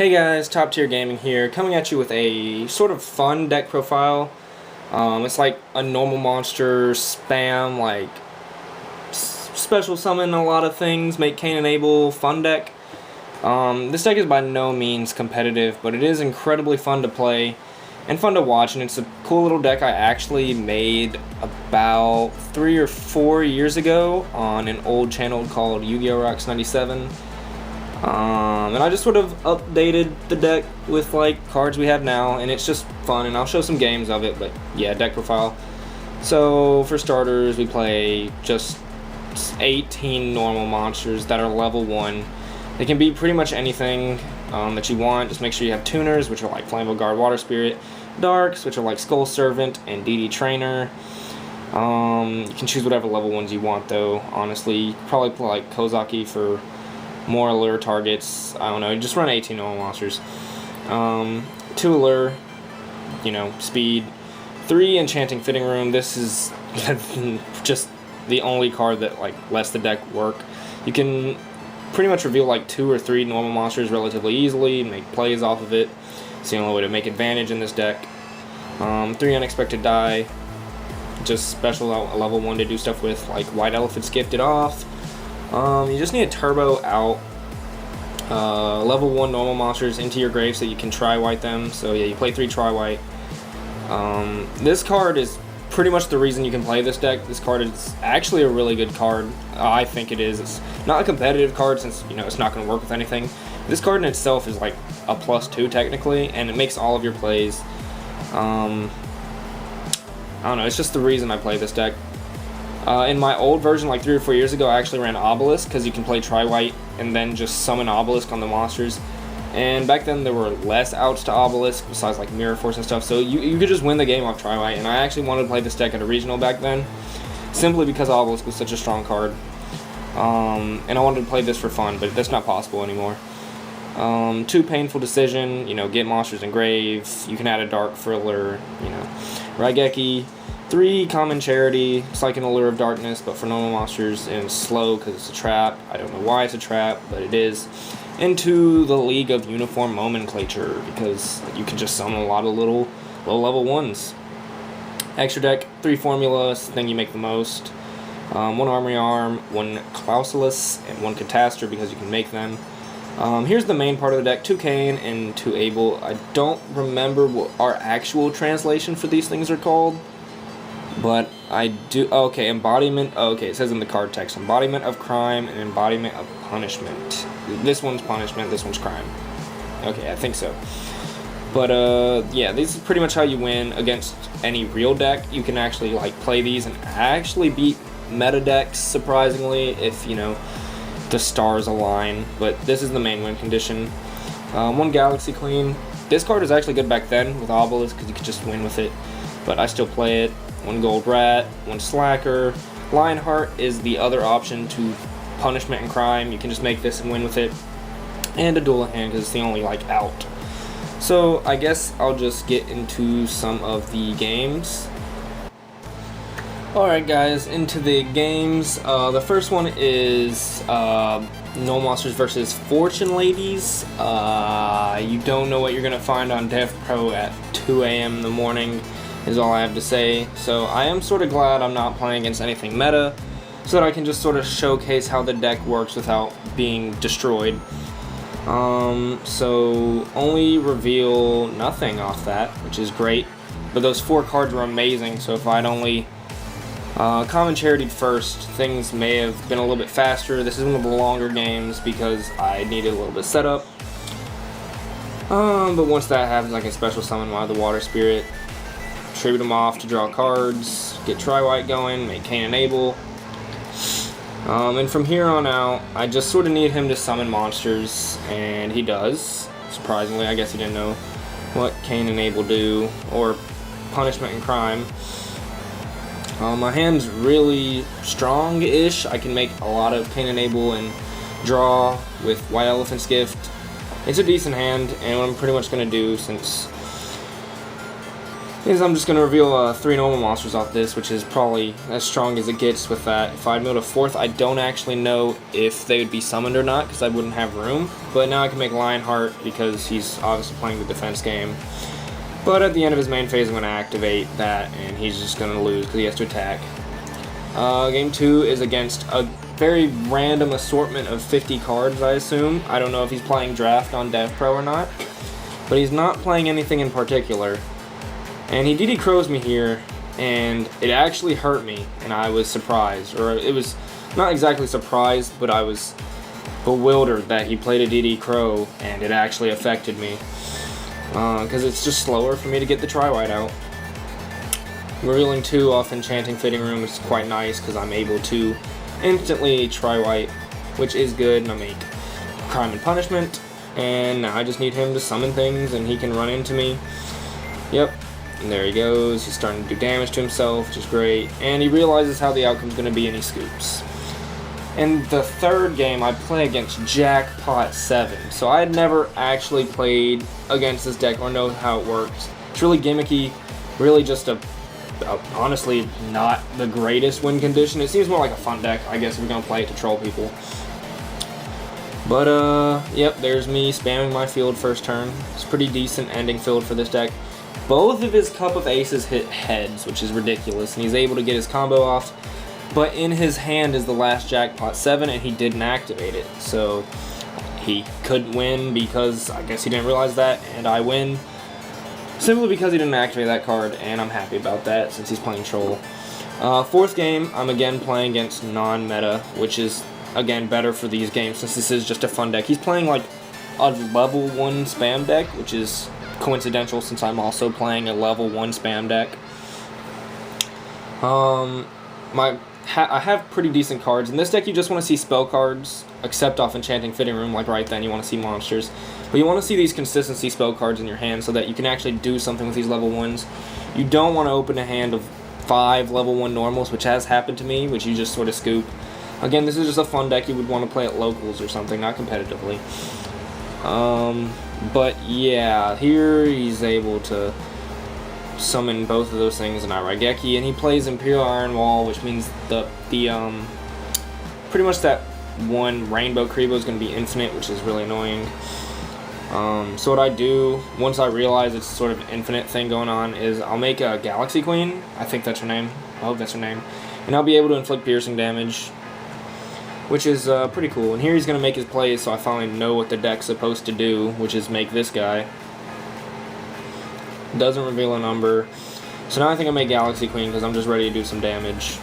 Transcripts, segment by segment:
Hey guys, Top Tier Gaming here, coming at you with a sort of fun deck profile. It's like a normal monster spam, like special summon a lot of things, make Cain and Abel, fun deck. This deck is by no means competitive, but it is incredibly fun to play and fun to watch, and it's a cool little deck I actually made about 3 or 4 years ago on an old channel called Yugioh Rocks 97. And I just sort of updated the deck with like cards we have now, and it's just fun, and I'll show some games of it, but yeah, deck profile. So for starters, we play just 18 normal monsters that are level 1. They can be pretty much anything that you want. Just make sure you have tuners, which are like Flammable Guard, Water Spirit, Darks, which are like Skull Servant and DD Trainer. You can choose whatever level 1s you want though, honestly. You could probably play like Kozaki for more allure targets. I don't know, just run 18 normal monsters. 2 allure, speed. 3 enchanting fitting room. This is just the only card that like lets the deck work. You can pretty much reveal like 2 or 3 normal monsters relatively easily, make plays off of it. It's the only way to make advantage in this deck. 3 unexpected die, just special level 1 to do stuff with, like White Elephant's Gifted off. You just need a turbo out. Level 1 normal monsters into your grave so you can tri-white them. So yeah, you play 3 tri-white. This card is pretty much the reason you can play this deck. This card is actually a really good card. I think it is. It's not a competitive card since it's not going to work with anything. This card in itself is like a +2 technically, and it makes all of your plays. I don't know. It's just the reason I play this deck. In my old version, like 3 or 4 years ago, I actually ran Obelisk because you can play tri-white and then just summon Obelisk on the monsters. And back then there were less outs to Obelisk besides like Mirror Force and stuff, so you could just win the game off tri-white. And I actually wanted to play this deck at a regional back then, simply because Obelisk was such a strong card. And I wanted to play this for fun, but that's not possible anymore. 2 painful decision, get monsters in grave. You can add a dark for allure, Raigeki. 3 common charity. It's like an allure of darkness, but for normal monsters, and it's slow because it's a trap. I don't know why it's a trap, but it is. Into the League of Uniform Nomenclature, because you can just summon a lot of little low-level 1s. Extra deck, 3 formulas, the thing you make the most. 1 Armory Arm, 1 Clausulus, and 1 Catastor, because you can make them. Here's the main part of the deck, 2 Cain and 2 Abel. I don't remember what our actual translation for these things are called, but I do. Okay, embodiment. Okay, it says in the card text, embodiment of crime and embodiment of punishment. This one's punishment, this one's crime. Okay, I think so. But yeah, this is pretty much how you win against any real deck. You can actually like play these and actually beat meta decks, surprisingly, if the stars align. But this is the main win condition. 1 Galaxy Queen. This card was actually good back then with Obelisk because you could just win with it, but I still play it. 1 Gold Rat, 1 Slacker. Lionheart is the other option to punishment and crime. You can just make this and win with it. And a Duel Hand because it's the only like out. So I guess I'll just get into some of the games. Alright guys, into the games. The first one is No Monsters versus Fortune Ladies. You don't know what you're going to find on Dev Pro at 2 a.m. in the morning is all I have to say. So I am sort of glad I'm not playing against anything meta, so that I can just sort of showcase how the deck works without being destroyed. So only reveal nothing off that, which is great. But those 4 cards were amazing, so if I'd only common charitied first, things may have been a little bit faster. This is one of the longer games because I needed a little bit of setup. But once that happens, I can special summon one of the Water Spirit, tribute them off to draw cards, get tri-white going, make Cain and Abel. And from here on out, I just sort of need him to summon monsters, and he does. Surprisingly, I guess he didn't know what Cain and Abel do, or punishment and crime. My hand's really strong-ish. I can make a lot of Cain and Abel and draw with White Elephant's Gift. It's a decent hand, and what I'm pretty much going to do, since is I'm just going to reveal 3 normal monsters off this, which is probably as strong as it gets with that. If I'd build a 4th, I don't actually know if they would be summoned or not, because I wouldn't have room. But now I can make Lionheart, because he's obviously playing the defense game. But at the end of his main phase, I'm going to activate that, and he's just going to lose, because he has to attack. Game 2 is against a very random assortment of 50 cards, I assume. I don't know if he's playing Draft on Dev Pro or not, but he's not playing anything in particular. And he DD Crows me here, and it actually hurt me, and I was surprised. Or it was not exactly surprised, but I was bewildered that he played a DD Crow, and it actually affected me. Because it's just slower for me to get the Tri-White out. Revealing 2 off Enchanting Fitting Room is quite nice, because I'm able to instantly Tri-White, which is good, and I make Crime and Punishment. And now I just need him to summon things, and he can run into me. Yep. And there he goes, he's starting to do damage to himself, which is great, and he realizes how the outcome's going to be and he scoops. In the 3rd game, I play against Jackpot 7, so I had never actually played against this deck or know how it works. It's really gimmicky, really just honestly not the greatest win condition. It seems more like a fun deck, I guess, if we're going to play it to troll people. But, yep, there's me spamming my field first turn. It's a pretty decent ending field for this deck. Both of his Cup of Aces hit heads, which is ridiculous, and he's able to get his combo off. But in his hand is the last Jackpot 7, and he didn't activate it. So he couldn't win because I guess he didn't realize that, and I win simply because he didn't activate that card, and I'm happy about that since he's playing Troll. 4th game, I'm again playing against non-meta, which is, again, better for these games since this is just a fun deck. He's playing like a level 1 spam deck, which is coincidental since I'm also playing a level 1 spam deck. I have pretty decent cards. In this deck, you just want to see spell cards, except off Enchanting Fitting Room, like right then, you want to see monsters. But you want to see these consistency spell cards in your hand so that you can actually do something with these level 1s. You don't want to open a hand of 5 level 1 normals, which has happened to me, which you just sort of scoop. Again, this is just a fun deck you would want to play at locals or something, not competitively. But yeah, here he's able to summon both of those things in Raigeki, and he plays Imperial Iron Wall, which means pretty much that one Rainbow Kribo is going to be infinite, which is really annoying. So what I do, once I realize it's sort of an infinite thing going on, is I'll make a Galaxy Queen, I think that's her name, I hope that's her name, and I'll be able to inflict piercing damage, which is pretty cool. And here he's going to make his plays, so I finally know what the deck's supposed to do, which is make this guy. Doesn't reveal a number. So now I think I make Galaxy Queen because I'm just ready to do some damage.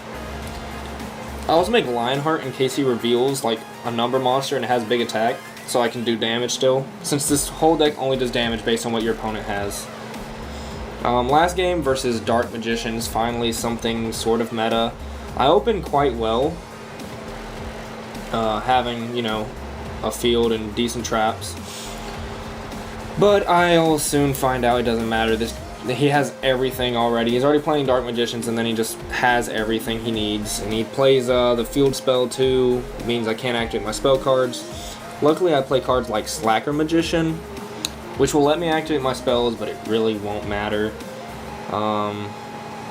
I also make Lionheart in case he reveals like a number monster and it has big attack, so I can do damage still, since this whole deck only does damage based on what your opponent has. Last game versus Dark Magicians, finally something sort of meta. I opened quite well, having, you know, a field and decent traps. But I'll soon find out it doesn't matter. He has everything already. He's already playing Dark Magicians, and then he just has everything he needs. And he plays the field spell too. It means I can't activate my spell cards. Luckily, I play cards like Slacker Magician, which will let me activate my spells, but it really won't matter.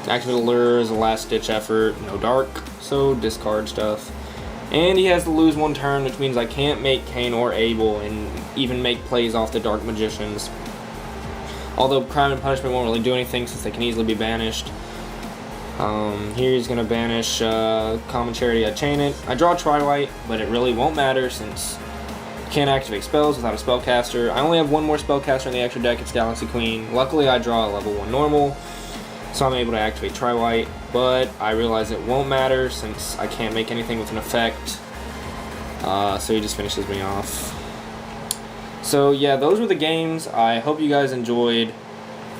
Activate Allure is a last-ditch effort. No Dark, so discard stuff. And he has to lose 1 turn, which means I can't make Kane or Abel and even make plays off the Dark Magicians. Although Crime and Punishment won't really do anything since they can easily be banished. Here he's going to banish Common Charity. I chain it. I draw Tri-White, but it really won't matter since I can't activate spells without a spellcaster. I only have 1 more spellcaster in the extra deck. It's Galaxy Queen. Luckily, I draw a level 1 normal, so I'm able to activate Tri-White, but I realize it won't matter since I can't make anything with an effect. So he just finishes me off. So yeah, those were the games. I hope you guys enjoyed.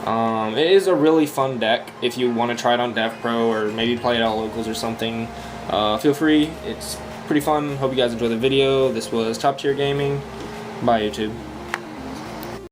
It is a really fun deck if you want to try it on Dev Pro or maybe play it at locals or something. Feel free. It's pretty fun. Hope you guys enjoyed the video. This was Top Tier Gaming. Bye, YouTube.